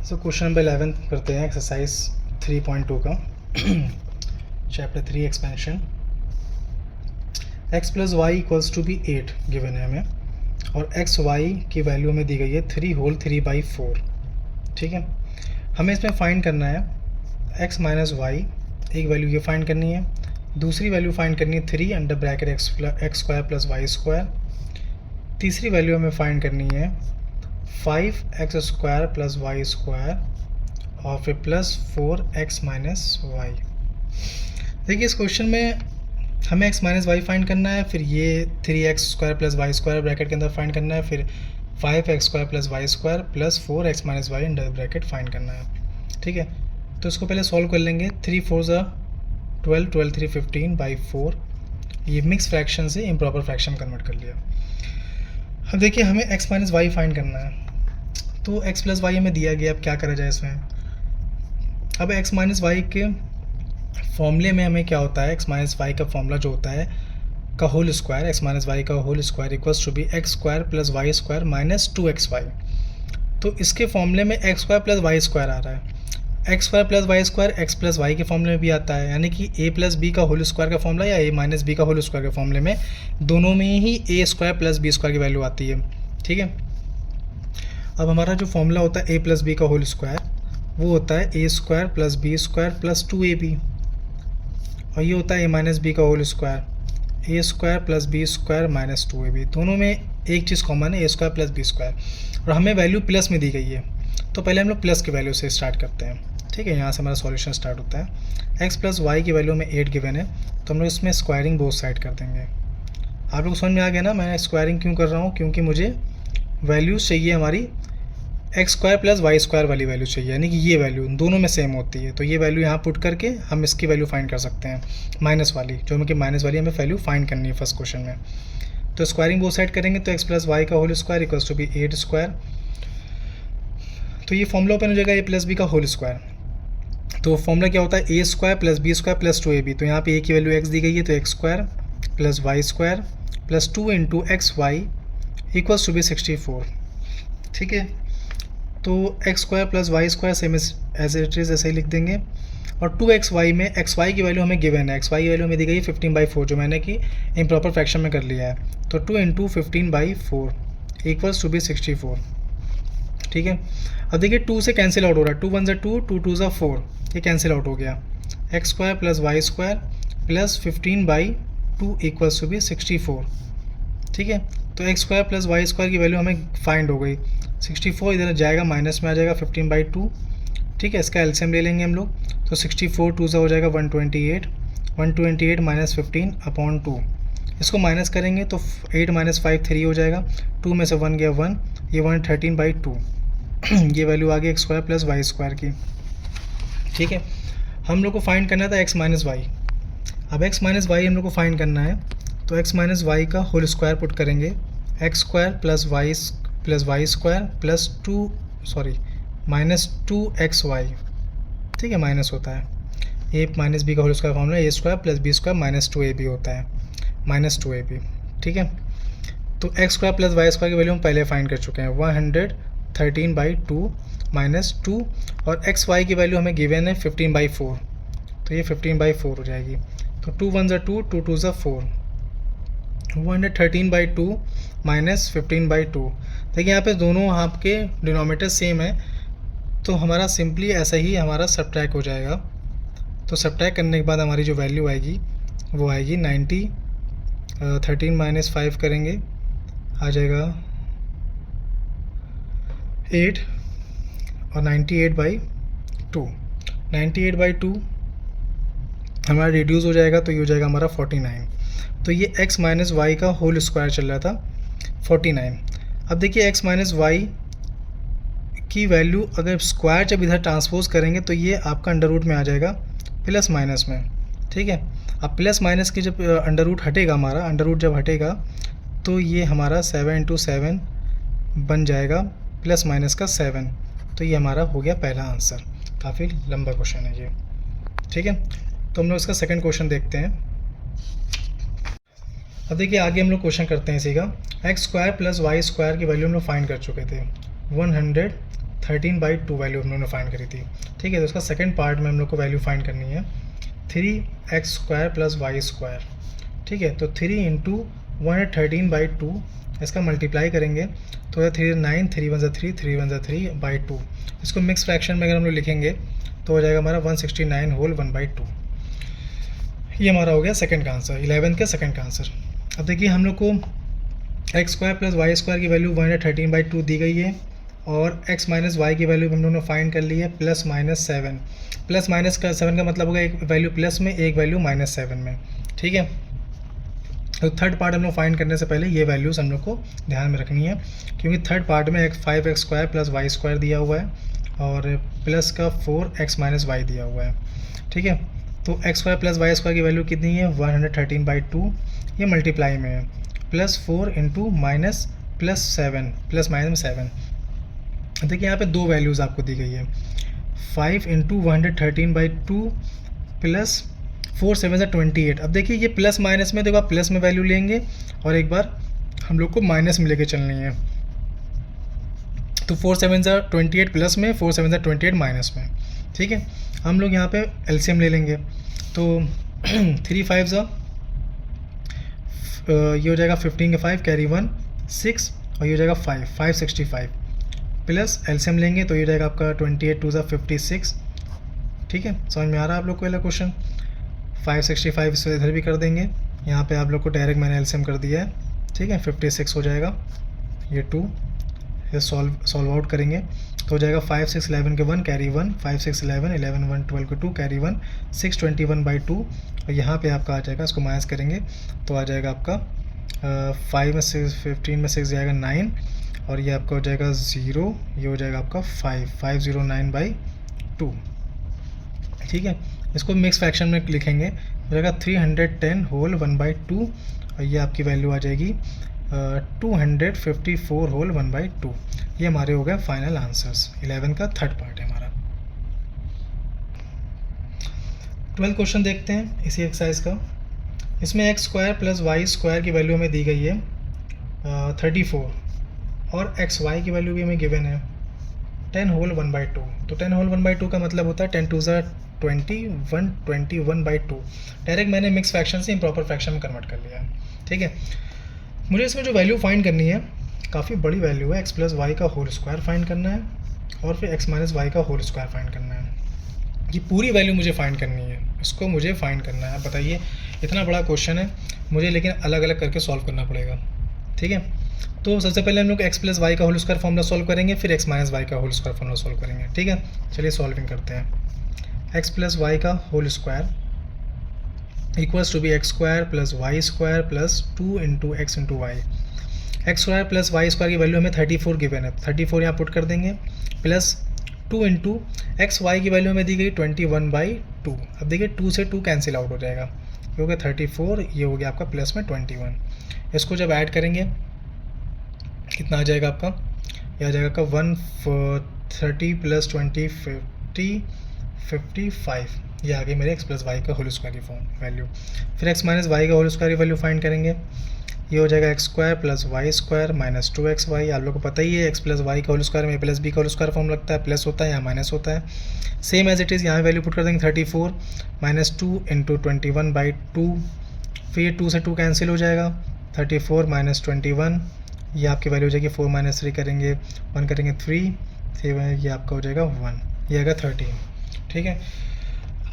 So question number 11 करते हैं exercise 3.2 का chapter 3 expansion. x plus y equals to be 8 given है हमें और एक्स वाई की वैल्यू हमें दी गई है 3/4। ठीक है, हमें इसमें फाइंड करना है x माइनस वाई, एक वैल्यू ये फाइंड करनी है, दूसरी वैल्यू फाइंड करनी है 3 under bracket x square plus y square, तीसरी वैल्यू हमें फाइंड करनी है 5x square plus y square और फिर प्लस 4x माइनस वाई। देखिए इस क्वेश्चन में हमें x माइनस वाई फाइंड करना है, फिर ये 3x square plus y square bracket के अंदर फाइंड करना है, फिर 5x square plus y square प्लस 4x minus y under bracket find करना है। ठीक है, तो इसको पहले सॉल्व कर लेंगे। 3 4 ज़ा 12, 12 3 15/4। ये मिक्स फ्रैक्शन से इम्प्रॉपर फ्रैक्शन कन्वर्ट कर लिया। अब देखिए हमें x माइनस वाई फाइंड करना है, तो x प्लस वाई हमें दिया गया। अब क्या करा जाए इसमें? अब x माइनस वाई के फॉर्मूले में हमें क्या होता है, x माइनस वाई का फॉर्मूला जो होता है का whole square, x minus y का whole square equals to be x square plus y square minus 2xy। तो इसके फॉर्मूले में x square plus y square आ रहा है। X square plus y square x plus y के फॉर्मूले में भी आता है, यानी कि a प्लस बी का होल स्क्वायर का फॉर्मूला या a माइनस बी का होल स्क्वायर के फॉर्मूले में दोनों में ही a square plus b square की वैल्यू आती है। ठीक है, अब हमारा जो फॉर्मूला होता है a प्लस बी का होल स्क्वायर वो होता है a square plus b square plus 2ab, और ये होता है a माइनस बी का whole square a square plus b square minus 2ab। दोनों में एक चीज़ कॉमन है, a square plus b square, और हमें वैल्यू प्लस में दी गई है। तो पहले हम लोग प्लस की वैल्यू से स्टार्ट करते हैं। ठीक है, यहाँ से हमारा सॉल्यूशन स्टार्ट होता है। x प्लस वाई की वैल्यू में 8 गिवन है, तो हम लोग इसमें स्क्वायरिंग बोथ साइड कर देंगे। आप लोग समझ में आ गया ना मैं स्क्वायरिंग क्यों कर रहा हूँ? क्योंकि मुझे वैल्यूज़ चाहिए हमारी x square plus y square वाली वैल्यू चाहिए, यानी कि ये वैल्यू दोनों में सेम होती है। तो ये वैल्यू यहाँ पुट करके हम इसकी वैल्यू फाइंड कर सकते हैं, माइनस वाली, जो हमें कि माइनस वाली हमें वैल्यू फाइंड करनी है फर्स्ट क्वेश्चन में। तो स्क्वायरिंग बोथ साइड करेंगे तो एक्स प्लस वाई का whole square equals to be 8 square. तो ये फॉर्मूला ओपन हो जाएगा a प्लस बी का होल स्क्वायर। तो फॉर्मूला क्या होता है, a square plus b square plus 2ab। तो यहाँ पे a की वैल्यू x दी गई है, तो x square plus y square plus 2 into x y equals to be 64। ठीक है, तो x square plus y square same as it is ऐसे ही लिख देंगे, और 2xy में xy की वैल्यू हमें गिवन है, xy की वैल्यू हमें दी गई है 15/4, जो मैंने कि इम्प्रॉपर फ्रैक्शन में कर लिया है। तो 2 इंटू 15/4 इक्वल्स टू बी 64। ठीक है, अब देखिए 2 से कैंसिल आउट हो रहा है, 2 1 ज़ा 2, 2 2 ज़ा 4, ये कैंसिल आउट हो गया। X square plus y square plus 15/2 equals to be 64। ठीक है, तो x square plus y square की वैल्यू हमें फाइंड हो गई। 64 इधर जाएगा, माइनस में आ जाएगा 15/2। ठीक है, इसका एलसीएम ले लेंगे हम लोग, तो 64 2 ज़ा हो जाएगा 128, 128 माइनस 15/2। इसको माइनस करेंगे तो 8 माइनस 5 3 हो जाएगा, 2 में से 1 गया 1, ये 113/2 ये वैल्यू आ गई x square plus y square की। ठीक है, हम लोग को फाइंड करना था एक्स माइनस वाई। अब एक्स माइनस वाई हम लोग को फाइंड करना है, तो एक्स माइनस वाई का होल स्क्वायर पुट करेंगे, x square plus y square plus minus 2xy। ठीक है, माइनस होता है a माइनस बी का whole square formula a square plus b square minus 2ab होता है, माइनस 2ab। ठीक है, तो x square plus y square की वैल्यू हम पहले फाइंड कर चुके हैं, 113/2 माइनस 2, और एक्स वाई की वैल्यू हमें गिवन है 15/4, तो ये 15/4 हो जाएगी। तो 2 1 ज़ा 2, 2 2 ज़ा 4, 113/2 माइनस 15/2। देखिए यहाँ पे दोनों आपके डिनोमिनेटर सेम है, तो हमारा सिंपली ऐसा ही हमारा सब्ट्रैक्ट हो जाएगा। तो सब्ट्रैक्ट करने के बाद हमारी जो वैल्यू आएगी वो आएगी 90, 13 माइनस 5 करेंगे आ जाएगा 8, और 98/2, 98/2 हमारा रिड्यूस हो जाएगा, तो ये हो जाएगा हमारा 49। तो ये x माइनस वाई का होल स्क्वायर चल रहा था 49। अब देखिए x माइनस वाई की वैल्यू अगर स्क्वायर जब इधर ट्रांसपोज करेंगे तो ये आपका अंडर रूट में आ जाएगा प्लस माइनस में। ठीक है, अब प्लस माइनस की जब अंडर रूट हटेगा, हमारा अंडर रूट जब हटेगा तो ये हमारा 7 × 7 बन जाएगा प्लस माइनस का 7। तो ये हमारा हो गया पहला आंसर। काफ़ी लंबा क्वेश्चन है ये। ठीक है, तो हम लोग इसका सेकंड क्वेश्चन देखते हैं। अब देखिए आगे हम लोग क्वेश्चन करते हैं इसी का। X square plus y square की वैल्यू हम लोग फाइंड कर चुके थे, 13/2 वैल्यू हम लोगों ने फाइंड करी थी। ठीक है, तो उसका सेकंड पार्ट में हम लोग को वैल्यू फाइंड करनी है 3x² + y²। ठीक है, तो 3 इंटू 113/2 इसका मल्टीप्लाई करेंगे तो 3 9, 3 1 3, 3 1 3/2। इसको मिक्स फ्रैक्शन में अगर हम लोग लिखेंगे तो हो जाएगा हमारा 169 होल 1/2। ये हमारा हो गया सेकंड का आंसर, 11 के सेकंड का आंसर। अब देखिए हम लोग को x² + y² की वैल्यू 113/2 दी गई है और x माइनस वाई की वैल्यू हम लोगों ने फाइंड कर ली है +-7। +-7 का मतलब होगा एक वैल्यू प्लस में, एक वैल्यू -7 में। ठीक है, तो थर्ड पार्ट हम लोग फाइंड करने से पहले ये वैल्यूज़ हम लोग को ध्यान में रखनी है, क्योंकि थर्ड पार्ट में 5x² + y² दिया हुआ है और प्लस का 4x माइनस वाई दिया हुआ है। ठीक है, तो x² + y² की वैल्यू कितनी है 113/2, ये मल्टीप्लाई में है +4 इंटू -+7 +-7। देखिए यहाँ पे दो वैल्यूज़ आपको दी गई है 5 इंटू 113/2 प्लस 4 7 28। अब देखिए ये प्लस माइनस में, देखो आप प्लस में वैल्यू लेंगे और एक बार हम लोग को माइनस में लेके चलनी है। तो 4 7 28 प्लस में, 4 7 28 माइनस में। ठीक है, हम लोग यहाँ पे एलसीएम ले लेंगे तो 3 5 ये हो जाएगा 15 के 5 कैरी 1 6 और ये हो जाएगा 5 प्लस एलसीएम लेंगे तो ये हो जाएगा आपका 28 2 56। ठीक है, समझ में आ रहा है आप लोग को वाला क्वेश्चन। 565 इसे इधर भी कर देंगे, यहाँ पे आप लोग को डायरेक्ट मैंने एलसीएम कर दिया है। ठीक है, 56 हो जाएगा, ये 2 ये सॉल्व आउट करेंगे तो हो जाएगा 5 6 11 के 1 कैरी 1 5 6 11 11 1 12 के 2 कैरी 1 6 21/2 और यहाँ पे आपका आ जाएगा, इसको माइनस करेंगे तो आ जाएगा आपका 5 में 6 15 में 6 जाएगा 9 और ये आपका हो जाएगा 0, ये हो जाएगा आपका 509/2। ठीक है, इसको मिक्स फ्रैक्शन में लिखेंगे हो जाएगा 310 होल 1/2 और ये आपकी वैल्यू आ जाएगी 254 होल 1/2। ये हमारे हो गए फाइनल आंसर्स। 11 का थर्ड पार्ट है हमारा। 12 क्वेश्चन देखते हैं इसी एक्सरसाइज का। इसमें x² + y² की वैल्यू हमें दी गई है 34 और xy की वैल्यू भी हमें गिवन है 10 होल 1/2। तो 10 होल 1/2 का मतलब होता है 10 2 20 121/2। डायरेक्ट मैंने मिक्स फ्रैक्शन से इम्प्रॉपर फ्रैक्शन में कन्वर्ट कर लिया है। ठीक है, मुझे इसमें जो वैल्यू फाइंड करनी है काफ़ी बड़ी वैल्यू है, x + y का होल स्क्वायर फाइंड करना है और फिर x - y का होल स्क्वायर फाइंड करना है। ये पूरी वैल्यू मुझे फाइंड करनी है, इसको मुझे फाइंड करना है। बताइए इतना बड़ा क्वेश्चन है मुझे, लेकिन अलग अलग करके सॉल्व करना पड़ेगा। ठीक है, तो सबसे पहले हम लोग x + y का होल स्क्वायर फॉर्मूला सॉल्व करेंगे, फिर x - y का होल स्क्वायर फॉर्मूला सॉल्व करेंगे। ठीक है, चलिए सॉल्विंग करते हैं। x + y का whole square equals to be x² + y² + 2 × x × y। x² + y² की वैल्यू हमें 34 गिवन है, 34 यहाँ पुट कर देंगे प्लस 2 × x y की वैल्यू हमें दी गई 21/2। अब देखिए 2 से 2 कैंसिल आउट हो जाएगा, ये हो गया 34, ये हो गया आपका प्लस में 21। इसको जब ऐड करेंगे कितना आ जाएगा आपका, ये आ जाएगा आपका 130 + 20 50 55। ये आ गई मेरे x + y का होल स्क्वायर की फॉर्म वैल्यू। फिर x - y का होल स्क्वायर की वैल्यू फाइंड करेंगे, ये हो जाएगा x² + y² - 2xy। आप लोग को पता ही है x + y का होल स्क्वायर में a + b का होल स्क्वायर फॉर्म लगता है, प्लस होता है या माइनस होता है। सेम एज इट इज़ यहाँ वैल्यू पुट कर देंगे 34 - 2 × 21/2। फिर 2 से 2 कैंसिल हो जाएगा, 34 - 21, ये आपकी वैल्यू हो जाएगी 4 - 3 करेंगे 1 करेंगे 3, ये आपका हो जाएगा 1, ये आएगा 13। ठीक है,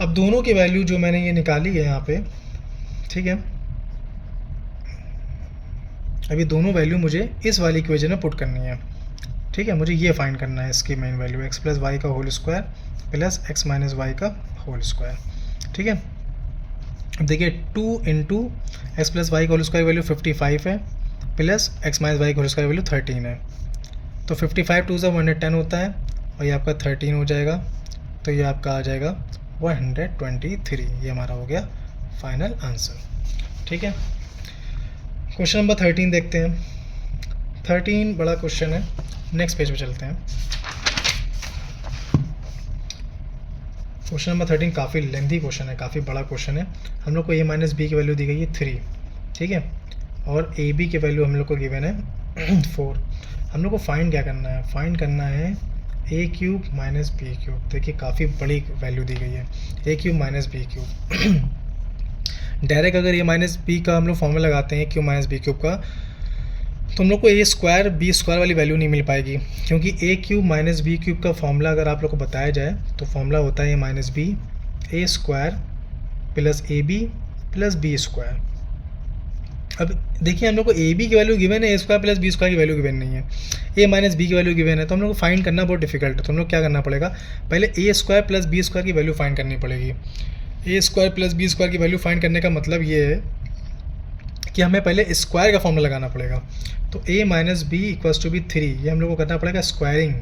अब दोनों की वैल्यू जो मैंने ये निकाली है यहाँ पे, ठीक है, अभी दोनों वैल्यू मुझे इस वाली इक्वेशन में पुट करनी है। ठीक है, मुझे ये फाइंड करना है इसकी मेन वैल्यू x + y का whole square plus x - y का होल स्क्वायर। ठीक है, अब देखिए 2 × x + y का होल स्क्वायर वैल्यू 55 है प्लस x - y का होल स्क्वायर वैल्यू 13 है। तो 55 2 110 होता है और ये आपका 13 हो जाएगा, तो ये आपका आ जाएगा 123। ये हमारा हो गया फाइनल आंसर। ठीक है, क्वेश्चन नंबर 13 देखते हैं। 13 बड़ा क्वेश्चन है, नेक्स्ट पेज पे चलते हैं। क्वेश्चन नंबर 13 काफ़ी लेंथी क्वेश्चन है, काफ़ी बड़ा क्वेश्चन है। हम लोग को a - b की वैल्यू दी गई है 3, ठीक है, और ए बी की वैल्यू हम लोग को गिवन है 4। हम लोग को फाइंड क्या करना है, फाइंड करना है a cube minus b cube, देखिए काफ़ी बड़ी वैल्यू दी गई है, a cube minus b cube. Direct अगर ए माइनस बी का हम लोग फॉर्मूला लगाते हैं क्यूब माइनस बी क्यूब का, तो हम लोग को ए स्क्वायर बी स्क्वायर वाली वैल्यू नहीं मिल पाएगी, क्योंकि ए क्यूब माइनस बी क्यूब का फॉर्मूला अगर आप लोग को बताया जाए तो फॉर्मूला होता है a minus b a square plus a b plus b square. अब देखिए हम लोग को ए बी की वैल्यू गिवन है, a square plus b square की वैल्यू गिवन नहीं है, ए माइनस बी की वैल्यू गिवन है, तो हम लोग को फाइंड करना बहुत डिफिकल्ट है। तो हम लोग क्या करना पड़ेगा, पहले ए स्क्वायर प्लस बी स्क्वायर की वैल्यू फाइंड करनी पड़ेगी। ए स्क्वायर प्लस बी स्क्वायर की वैल्यू फाइंड करने का मतलब ये है कि हमें पहले स्क्वायर का फॉर्मूला लगाना पड़ेगा। तो a minus b equals to be 3, ये हम लोग को करना पड़ेगा स्क्वायरिंग।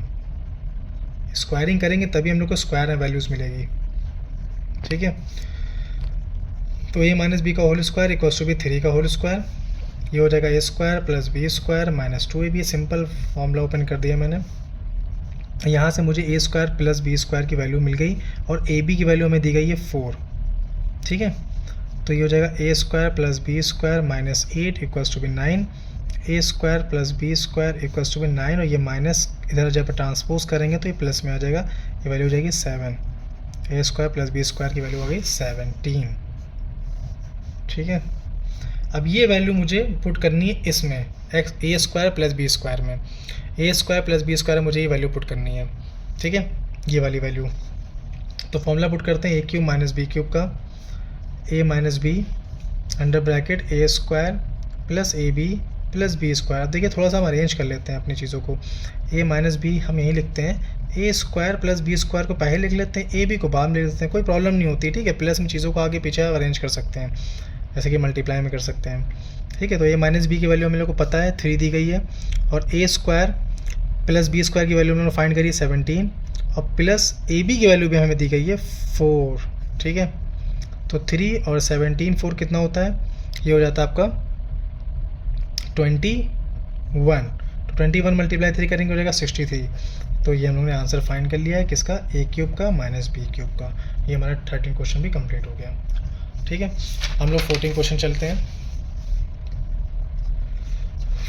स्क्वायरिंग करेंगे तभी हम लोग को स्क्वायर में वैल्यूज़ मिलेगी, ठीक है। तो ए माइनस बी का whole square equals to be 3 का होल स्क्वायर, ये हो जाएगा a square plus b square minus 2ab। Simple formula open कर दिया मैंने। यहाँ से मुझे a square plus b square की वैल्यू मिल गई और ए बी की वैल्यू हमें दी गई है 4, ठीक है। तो ये हो जाएगा a square plus b square minus 8 equals to be 9, a square plus b square equals to be 9, और ये माइनस इधर जब ट्रांसपोज करेंगे तो ये प्लस में आ जाएगा, ये वैल्यू हो जाएगी 7। ए स्क्वायर प्लस बी स्क्वायर की वैल्यू हो गई 17, ठीक है। अब ये वैल्यू मुझे पुट करनी है इसमें एक्स ए स्क्वायर प्लस बी स्क्वायर में, ए स्क्वायर प्लस बी स्क्वायर में मुझे ये वैल्यू पुट करनी है, ठीक है, ये वाली वैल्यू। तो फॉर्मूला पुट करते हैं a cube minus b cube का, a minus b under bracket a square plus a b plus b square. देखिए थोड़ा सा हम अरेंज कर लेते हैं अपनी चीज़ों को, ए माइनस बी हम यहीं लिखते हैं, ए स्क्वायर प्लस बी स्क्वायर को पहले लिख लेते हैं, ए बी को बाद में लिख लेते हैं, कोई प्रॉब्लम नहीं होती, ठीक है। प्लस में चीज़ों को आगे पीछे अरेंज कर सकते हैं, जैसे कि मल्टीप्लाई में कर सकते हैं, ठीक है। तो ए माइनस बी की वैल्यू हम लोग को पता है 3 दी गई है, और ए स्क्वायर प्लस बी स्क्वायर की वैल्यू हम लोग फाइंड करी 17, और प्लस ए बी की वैल्यू भी हमें दी गई है 4, ठीक है। तो 3 और 17 4 कितना होता है, ये हो जाता है आपका 21। तो 21 मल्टीप्लाई 3 करेंगे हो जाएगा 63। तो ये हम लोगों ने आंसर फाइंड कर लिया है किसका, ए क्यूब का माइनस बी क्यूब का। ये हमारा 13 क्वेश्चन भी कंप्लीट हो गया, ठीक है। हम लोग 14 क्वेश्चन चलते हैं।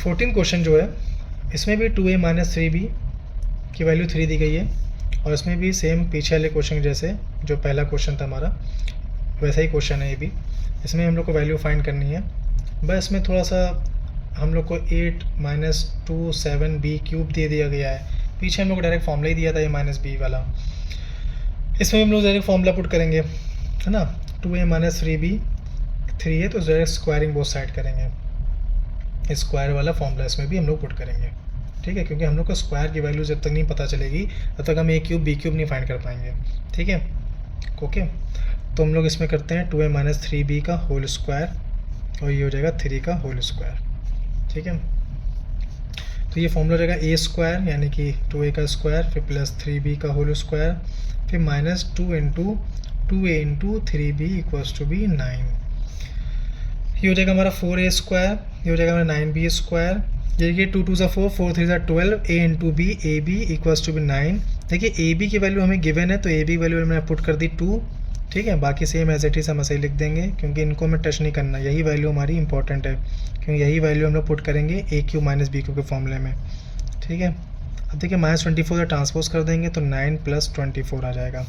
14 क्वेश्चन जो है इसमें भी 2a माइनस 3b की वैल्यू 3 दी गई है, और इसमें भी सेम पीछे वाले क्वेश्चन जैसे जो पहला क्वेश्चन था हमारा वैसा ही क्वेश्चन है ये भी। इसमें हम लोग को वैल्यू फाइंड करनी है, बस इसमें थोड़ा सा हम लोग को 8 माइनस 2 7b क्यूब दे दिया गया है। पीछे हम लोग को डायरेक्ट फॉर्मूला ही दिया था ए माइनस बी वाला, इसमें हम लोग डायरेक्ट फॉर्मूला पुट करेंगे, है ना। 2a माइनस 3b 3 है तो डायरेक्ट स्क्वायरिंग बोथ साइड करेंगे, स्क्वायर वाला फॉर्मूला इसमें भी हम लोग पुट करेंगे, ठीक है। क्योंकि हम लोग को स्क्वायर की वैल्यू जब तक नहीं पता चलेगी तब तक हम ए क्यूब बी क्यूब नहीं फाइंड कर पाएंगे, ठीक है, ओके। तो हम लोग इसमें करते हैं 2a माइनस 3b का होल स्क्वायर, और ये हो जाएगा 3 का होल स्क्वायर, ठीक है। तो ये फॉर्मूला हो जाएगा ए स्क्वायर यानी कि 2a का स्क्वायर फिर प्लस 3b का होल स्क्वायर फिर minus 2 into 2a into 3b equals to be 9। ये हो जाएगा हमारा 4a स्क्वायर, ये हो जाएगा हमारा 9b स्क्वायर, देखिए 2 2 4 4 3 12, a into be a b equals to be 9। देखिए ए बी की वैल्यू हमें गिवन है तो ए बी वैल्यू मैंने पुट कर दी 2, ठीक है। बाकी सेम एज इट इज हम ऐसे ही लिख देंगे क्योंकि इनको हमें टच नहीं करना, यही वैल्यू हमारी इंपॉर्टेंट है क्योंकि यही वैल्यू हम लोग पुट करेंगे ए क्यू माइनस बी क्यू के फॉर्मूले में, ठीक है। अब देखिए माइनस 24 से ट्रांसपोज कर देंगे तो 9 प्लस 24 आ जाएगा,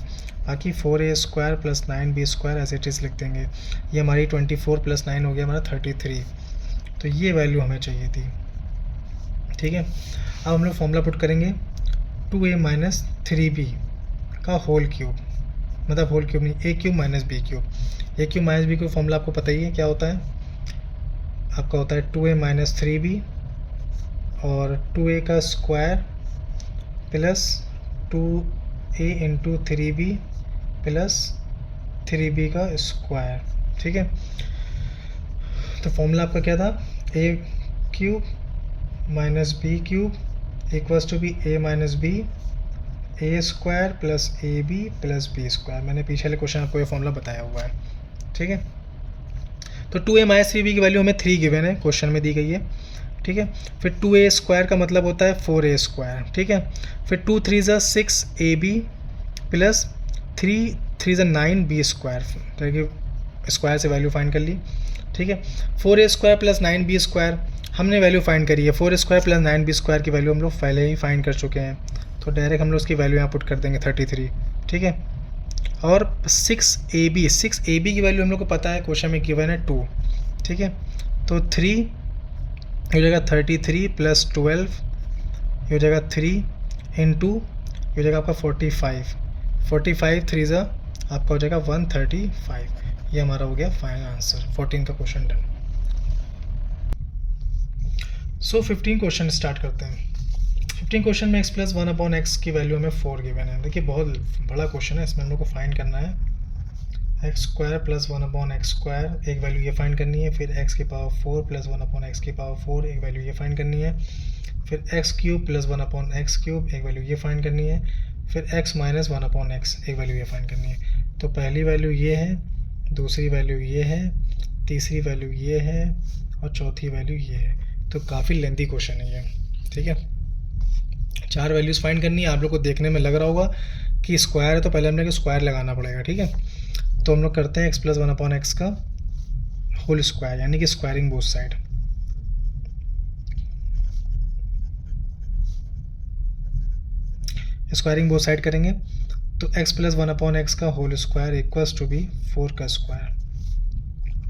बाकी 4a square plus 9b square as it is लिख देंगे। ये हमारी 24 प्लस 9 हो गया हमारा 33, तो ये वैल्यू हमें चाहिए थी, ठीक है। अब हम लोग फॉर्मूला पुट करेंगे 2a माइनस 3b का होल क्यूब, मतलब होल क्यूब नहीं, a cube minus b cube. A cube minus b cube formula आपको पता ही है क्या होता है, आपका होता है 2a माइनस 3b और 2a का square plus 2a into 3b plus 3b का स्क्वायर, ठीक है। तो फॉर्मूला आपका क्या था, a cube minus b cube equals to be a minus b a square plus a b plus b square. मैंने पीछे वाले क्वेश्चन आपको ये फॉर्मूला बताया हुआ है, ठीक है। तो 2a माइनस 3b की वैल्यू हमें 3 गिवन है, क्वेश्चन में दी गई है, ठीक है। फिर 2a स्क्वायर का मतलब होता है 4a स्क्वायर, ठीक है। फिर 2 3 ज़ा 6ab प्लस 3 3 ज़ा 9b स्क्वायर, देखिए स्क्वायर से वैल्यू फाइंड कर ली, ठीक है। 4a square plus 9b square हमने वैल्यू फाइंड करी है, 4 स्क्वायर प्लस 9b स्क्वायर की वैल्यू हम लोग पहले ही फाइंड कर चुके हैं, तो डायरेक्ट हम लोग उसकी वैल्यू यहाँ पुट कर देंगे 33, ठीक है। और 6AB की वैल्यू हम लोग को पता है, क्वेश्चन में गिवन है 2, ठीक है। तो 3 हो जाएगा 33 प्लस 12, ये हो जाएगा 3 इंटू ये हो जाएगा आपका 45 3 ज़ा आपका हो जाएगा 135। ये हमारा हो गया फाइनल आंसर। 14 का क्वेश्चन डन। सो 15 क्वेश्चन स्टार्ट करते हैं। 15 क्वेश्चन में x प्लस 1/x की वैल्यू हमें 4 गिवन है। देखिए बहुत बड़ा क्वेश्चन है, इसमें हम लोग को फाइंड करना है x square plus 1/x square, एक वैल्यू ये फाइंड करनी है। फिर x की पावर 4 प्लस 1/x की पावर 4, एक वैल्यू ये फाइंड करनी है। फिर x cube plus 1/x cube, एक वैल्यू ये फाइंड करनी है। फिर x माइनस 1/x, एक वैल्यू ये फाइंड करनी है। तो पहली वैल्यू ये है, दूसरी वैल्यू ये है, तीसरी वैल्यू ये है और चौथी वैल्यू ये है। तो काफ़ी लेंथी क्वेश्चन है ये, ठीक है। 4 वैल्यूज़ फाइंड करनी है। आप लोग को देखने में लग रहा होगा कि स्क्वायर है, तो पहले हमने स्क्वायर लगाना पड़ेगा, ठीक है। तो हम लोग करते हैं x प्लस 1/x का होल स्क्वायर, यानी कि squaring both side. Squaring both side करेंगे तो x प्लस 1/x का whole square equals to be 4 का स्क्वायर,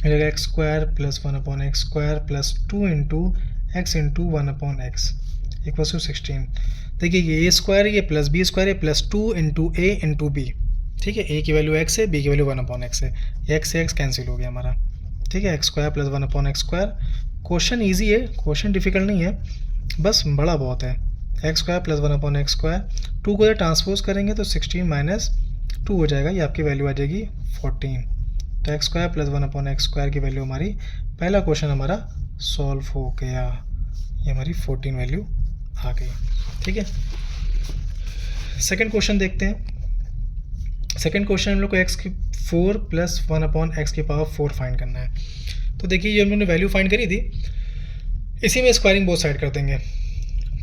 मिलेगा x square plus 1/x square plus 2 into x into 1/x equals to 16। देखिए ये a स्क्वायर, ये प्लस b स्क्वायर है, plus 2 into a into b, ठीक है। a की वैल्यू x है, b की वैल्यू 1/x है, x से x कैंसिल हो गया हमारा, ठीक है। x square plus 1/x square. Question easy है, क्वेश्चन डिफिकल्ट नहीं है, बस बड़ा बहुत है। X square plus 1/x square, 2 को ट्रांसपोज करेंगे तो 16 माइनस 2 हो जाएगा, ये आपकी वैल्यू आ जाएगी 14। तो x square plus 1/x square की वैल्यू हमारी, पहला क्वेश्चन हमारा सॉल्व हो गया, ये हमारी 14 वैल्यू आ गई, ठीक है। सेकेंड क्वेश्चन देखते हैं। सेकेंड क्वेश्चन हम लोग को x की 4 प्लस 1/x की पावर 4 फाइंड करना है। तो देखिए ये हम लोगों ने वैल्यू फाइंड करी थी, इसी में स्क्वायरिंग बोथ साइड कर देंगे,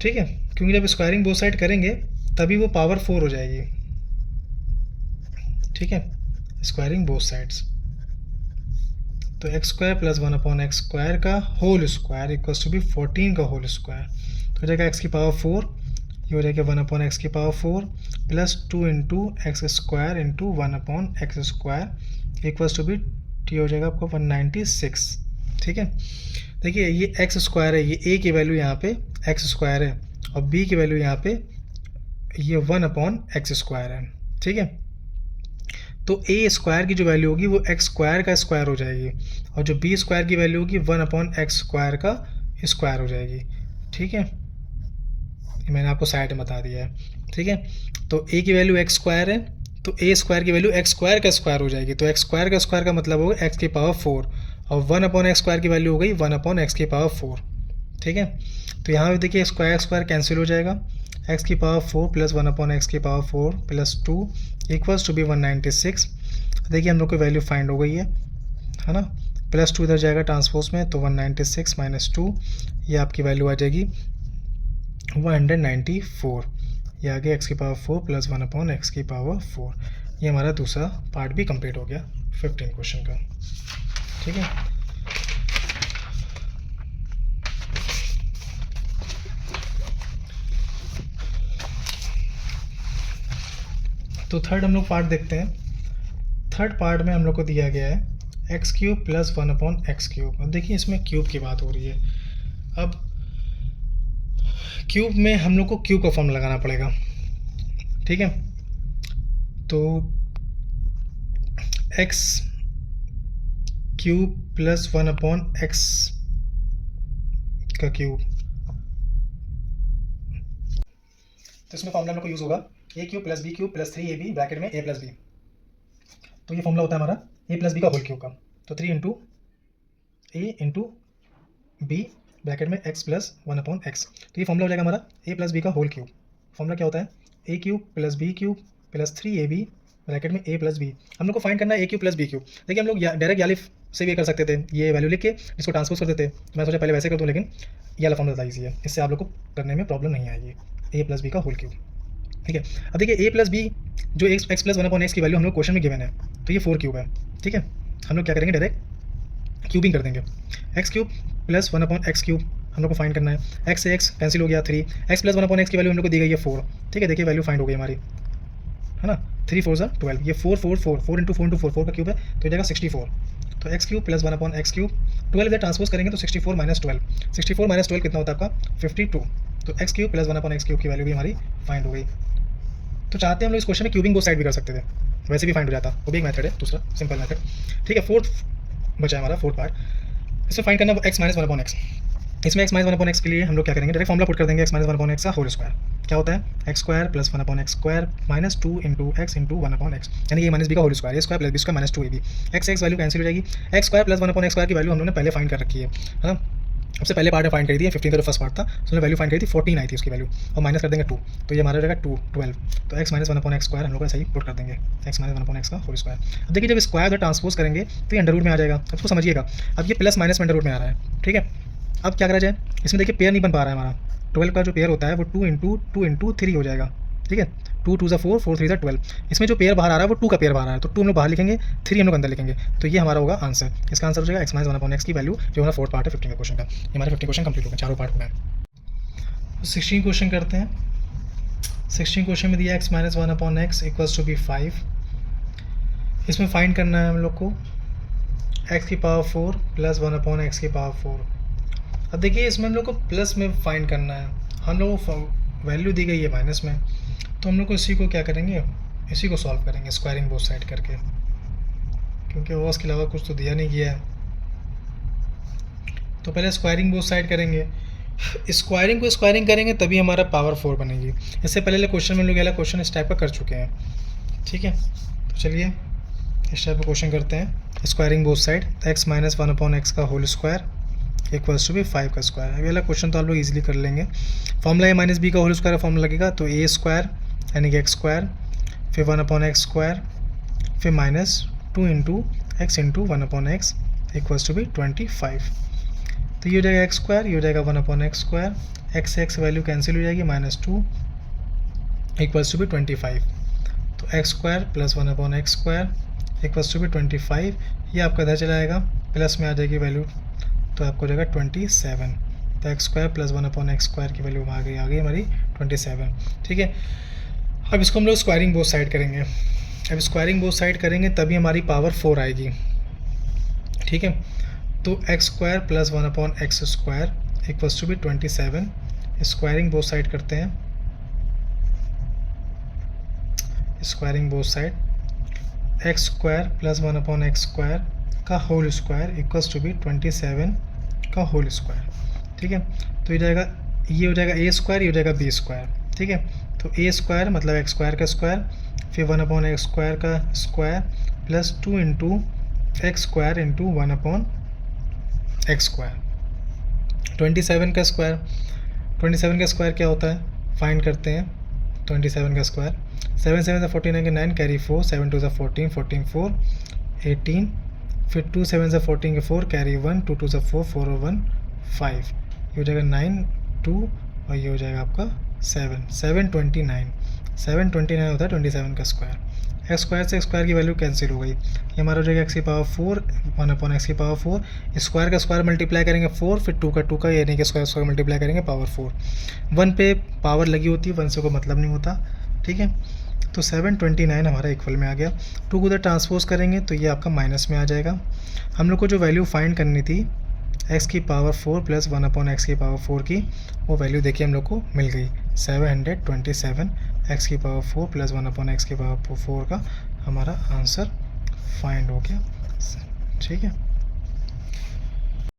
ठीक है। क्योंकि जब स्क्वायरिंग बोथ साइड करेंगे तभी वो पावर 4 हो जाएगी, ठीक है। स्क्वायरिंग बोथ साइड्स, तो x square plus 1/x square का whole square equals to be 14 का होल स्क्वायर। तो हो जाएगा x की पावर 4, ये हो जाएगा 1/x की power 4 plus 2 into x square into 1/x square equals to be टी हो जाएगा आपको 196, ठीक है। देखिए ये एक्स स्क्वायर है, ये a की वैल्यू यहाँ पे एक्स स्क्वायर है और b की वैल्यू यहाँ पे ये 1/x स्क्वायर है, ठीक है। तो a स्क्वायर की जो वैल्यू होगी वो x स्क्वायर का स्क्वायर हो जाएगी और जो b स्क्वायर की वैल्यू होगी 1/x स्क्वायर का स्क्वायर हो जाएगी, ठीक है। ये मैंने आपको साइड में बता दिया है, ठीक है। तो a की वैल्यू x स्क्वायर है, तो a स्क्वायर की वैल्यू x स्क्वायर का स्क्वायर हो जाएगी। तो x स्क्वायर का स्क्वायर का मतलब होगा x की पावर 4 और 1/x स्क्वायर की वैल्यू हो गई 1/x की पावर 4, ठीक है। तो यहाँ पे देखिए स्क्वायर स्क्वायर कैंसिल हो जाएगा, x की पावर 4 प्लस 1/x की power 4 plus 2 equals to be 196। देखिए हम लोग को वैल्यू फाइंड हो गई है ना। प्लस 2 इधर जाएगा ट्रांसपोज में, तो 196 माइनस 2, ये आपकी वैल्यू आ जाएगी 194। ये आ गया x की पावर 4 प्लस 1/x की पावर 4। ये हमारा दूसरा पार्ट भी कंप्लीट हो गया 15 क्वेश्चन का, ठीक है। तो थर्ड हम लोग पार्ट देखते हैं। थर्ड पार्ट में हम लोग को दिया गया है x cube plus 1/x cube. अब देखिए इसमें क्यूब की बात हो रही है। अब क्यूब में हम लोग को क्यूब का फॉर्म लगाना पड़ेगा, ठीक है। तो एक्स क्यूब प्लस 1/x का क्यूब, तो इसमें फॉर्मूला हम लोग को यूज़ होगा a cube plus b cube plus 3ab bracket में a प्लस बी। तो ये फॉर्मूला होता है हमारा a प्लस बी का होल क्यूब का। तो 3 into a into b bracket में x प्लस 1/x। तो ये फॉर्मूला हो जाएगा हमारा a प्लस बी का होल क्यूब। फॉर्मूला क्या होता है a cube plus b cube plus 3ab bracket में a प्लस बी। हम लोग को फाइंड करना है a cube plus b cube. देखिए हम लोग डायरेक्ट यालिफ से भी कर सकते थे, ये वैल्यू लिख के इसको ट्रांसपोज कर देते। मैं सोचा पहले वैसे कर दूँ, लेकिन ये वाला फॉर्मूला ईजी है, इससे आप लोग को करने में प्रॉब्लम नहीं आएगी। a प्लस बी का होल क्यूब, ठीक है। अब देखिए a प्लस बी जो x प्लस 1/x की वैल्यू हम लोग क्वेश्चन में गिवन है, तो ये 4 क्यूब है, ठीक है। हम लोग क्या करेंगे डायरेक्ट क्यूबिंग कर देंगे। x cube plus 1/x cube हम लोग को फाइंड करना है। एक्स से एक्स कैंसिल हो गया 3, एक्स प्लस 1/x की वैल्यू हम लोग को दी गई है 4, ठीक है। देखिए वैल्यू फाइंड हो गई हमारी, है ना। 3 4 12, ये 4 4 4 4 इंटू 4 इंटू 4 4 का क्यूब है तो ये जाएगा 64। तो x cube plus 1/x cube, 12 इधर ट्रांसपोज करेंगे तो 64 माइनस 12, 64 माइनस 12 कितना होता है आपका 52। तो x cube plus 1/x cube की वैल्यू भी हमारी फाइंड हो गई। तो चाहते हैं हम लोग इस क्वेश्चन में क्यूबिंग बोथ साइड भी कर सकते थे, वैसे भी फाइंड हो जाता, वो भी एक मेथड है दूसरा सिंपल मेथड, ठीक है। फोर्थ बचा है हमारा, फोर्थ पार्ट, इसमें फाइंड करना है एक्स माइनस 1/x। इसमें एक्स माइनस 1/x के लिए हम लोग क्या करेंगे, डायरेक्ट फॉर्मुला पुट कर देंगे एक्स माइनस 1/x का होल स्क्वायर। क्या होता है x square plus 1/x square minus 2 into x into 1/x, यानी ये माइनस बी का whole square, a square plus b square minus 2ab। X x value cancel हो जाएगी, x square plus 1/x square की value हम लोगों ने पहले फाइंड कर रखी है ना। सबसे पहले पार्ट में फाइंड करी थी 15 का जो फर्स्ट पार्ट था, उसमें वैल्यू फाइंड करी थी 14 आई थी उसकी वैल्यू, और माइनस कर देंगे 2, तो ये हमारा रहेगा 2 12। तो एक्स माइनस 1/x स्क्वायर हम लोग ऐसा ही पुट कर देंगे, एक्स माइनस 1/x का होल स्क्वायर। अब देखिए जब स्क्वायर ट्रांसपोज करेंगे तो ये अंडर रूट में आ जाएगा, अब उसको समझिएगा। अब ये प्लस माइनस में अंडर रूट में आ रहा है, ठीक है। अब क्या करा जाए, इसमें देखिए पेयर नहीं बन पा रहा है हमारा, 12 का जो पेयर होता है वो 2 इंटू 3 हो जाएगा, ठीक है। 2 2 4 4 3 12, इसमें जो पेयर बाहर आ रहा है वो 2 का पेयर बाहर आ रहा है, तो 2 हम लोग बाहर लिखेंगे, 3 हम लोग अंदर लिखेंगे, तो ये हमारा होगा आंसर। इसका आंसर हो जाएगा एक्स माइनस 1/x की वैल्यू, जो हमारा फोर्थ पार्ट है 15 क्वेश्चन का। ये हमारे 15 क्वेश्चन कंप्लीट हो गए, चारों पार्ट हो गए। 16 क्वेश्चन करते हैं। 16 क्वेश्चन में दिया x minus 1/x equals to be 5। इसमें फाइंड करना है हम लोग को एक्स की पावर 4 प्लस 1/x की पावर 4। अब देखिए इसमें हम लोग को प्लस में फाइंड करना है, हम लोग को वैल्यू दी गई है माइनस में, तो हम लोग को इसी को क्या करेंगे, इसी को सॉल्व करेंगे स्क्वायरिंग बोथ साइड करके, क्योंकि और इसके अलावा कुछ तो दिया नहीं गया है। तो पहले स्क्वायरिंग बोथ साइड करेंगे, स्क्वायरिंग को स्क्वायरिंग करेंगे तभी हमारा पावर 4 बनेगी। इससे पहले क्वेश्चन में लोग वाला क्वेश्चन इस टाइप का कर चुके हैं, ठीक है। तो चलिए इस टाइप का क्वेश्चन करते हैं, squaring both side, x minus 1/x का होल स्क्वायर इक्वल्स टू भी 5 का स्क्वायर। अभी वाला क्वेश्चन तो आप लोग इजीली कर लेंगे। फॉर्मूला ए माइनस बी का होल स्क्वायर का फॉर्मूला लगेगा, तो ए स्क्वायर यानी कि एक्स स्क्वायर, फिर 1/x स्क्वायर, फिर minus 2 into x into 1/x equals to be 25। तो ये हो जाएगा एक्स स्क्वायर, ये हो जाएगा 1/x स्क्वायर, एक्स से एक्स वैल्यू कैंसिल हो जाएगी, -2 इक्वल्स टू भी 25। तो x square plus 1/x square equals to be 25, ये आपका इधर चला जाएगा, प्लस में आ जाएगी वैल्यू, तो आपको हो जाएगा 27। तो x square plus 1/x square की वैल्यू आ गई हमारी 27, ठीक है। अब इसको हम लोग स्क्वायरिंग बोथ साइड करेंगे। अब स्क्वायरिंग बोथ साइड करेंगे तभी हमारी पावर 4 आएगी, ठीक है। तो x square plus 1/x square equals to be 27, squaring both side करते हैं, squaring both side, x square plus 1/x square का whole square equals to be 27 का होल स्क्वायर, ठीक है। तो ये हो जाएगा ए स्क्वायर, ये हो जाएगा बी स्क्वायर, ठीक है। तो ए स्क्वायर मतलब एक्स स्क्वायर का स्क्वायर, फिर 1/x स्क्वायर का square plus 2 into x square into 1/x square, 27 का स्क्वायर। 27 का स्क्वायर क्या होता है, फाइंड करते हैं। 27 का स्क्वायर, 7 7 49 के 9 कैरी 4, 7 2 14 14 4 18, फिर 2 7 14 के 4 कैरी 1, 2 2 4 4 और 1 5, ये हो जाएगा 9 2, और ये हो जाएगा आपका 7 729 729 होता है 27 का स्क्वायर। एक्स स्क्वायर से स्क्वायर की वैल्यू कैंसिल हो गई, ये हमारा हो जाएगा एक्स की पावर 4 1/x की पावर 4, स्क्वायर का स्क्वायर मल्टीप्लाई करेंगे 4, फिर 2 का 2 का, यानी कि स्क्वायर स्क्वायर मल्टीप्लाई करेंगे पावर 4। 1 पे पावर लगी होती है, 1 से कोई मतलब नहीं होता, ठीक है। तो 729 हमारा इक्वल में आ गया। 2 को उधर ट्रांसपोज करेंगे तो ये आपका माइनस में आ जाएगा। हम लोग को जो वैल्यू फाइंड करनी थी एक्स की पावर 4 प्लस 1/x की पावर 4 की, वो वैल्यू देखिए हम लोग को मिल गई 727, एक्स की पावर 4 प्लस 1/x की पावर 4 का हमारा आंसर फाइंड हो गया, ठीक है।